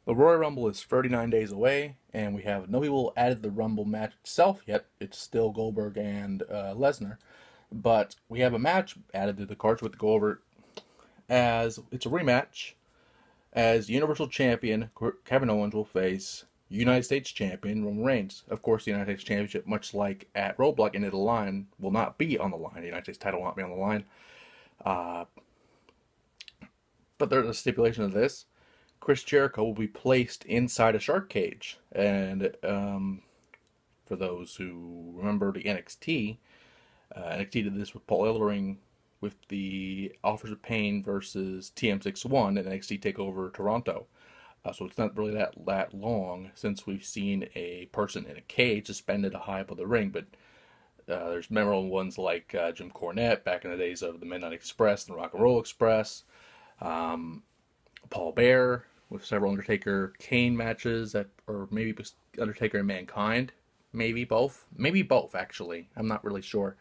The Royal Rumble is 39 days away, and we have no people added to the Rumble match itself yet. It's still Goldberg and Lesnar. But we have a match added to the cards with Goldberg as it's a rematch as Universal Champion Kevin Owens will face United States Champion Roman Reigns. Of course, the United States Championship, much like at Roadblock into the line, will not be on the line. The United States title will not be on the line. Uh, but there's a stipulation of this. Chris Jericho will be placed inside a shark cage. And for those who remember the NXT, NXT did this with Paul Ellering with the Offers of Pain versus TM61 and NXT TakeOver Toronto. So it's not really that long since we've seen a person in a cage suspended high above the ring, but there's memorable ones like Jim Cornette back in the days of the Midnight Express and the Rock and Roll Express. Paul Bearer with several Undertaker Kane matches, or maybe Undertaker and Mankind, maybe both actually. I'm not really sure.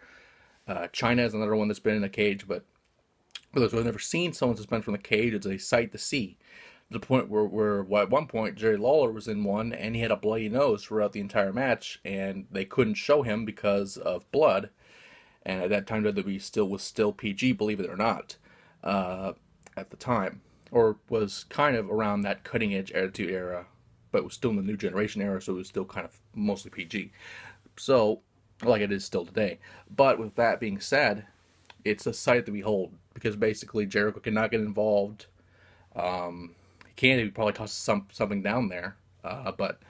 China is another one that's been in a cage, but for those who have never seen someone suspended from the cage, it's a sight to see. To the point where at one point Jerry Lawler was in one and he had a bloody nose throughout the entire match, and they couldn't show him because of blood. And at that time, WWE was still PG, believe it or not, at the time, or was kind of around that cutting edge attitude era, but was still in the new generation era, so it was still kind of mostly PG. So, like it is still today. But with that being said, it's a sight to behold because basically Jericho cannot get involved. He can, he probably tosses something down there, but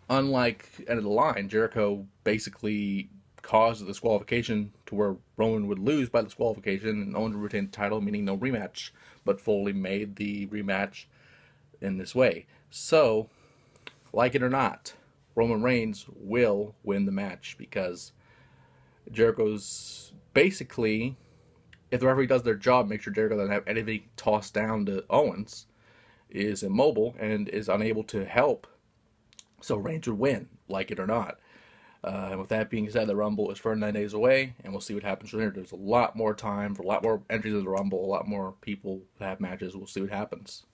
unlike end of the line, Jericho basically caused the disqualification to where Roman would lose by disqualification and Owens would retain the title, meaning no rematch. But Foley made the rematch in this way. So, like it or not, Roman Reigns will win the match because Jericho's basically, if the referee does their job, make sure Jericho doesn't have anything tossed down to Owens, is immobile and is unable to help. So Reigns would win, like it or not. And with that being said, the Rumble is 49 days away, and we'll see what happens from there. There's a lot more time for a lot more entries of the Rumble, a lot more people to have matches. We'll see what happens.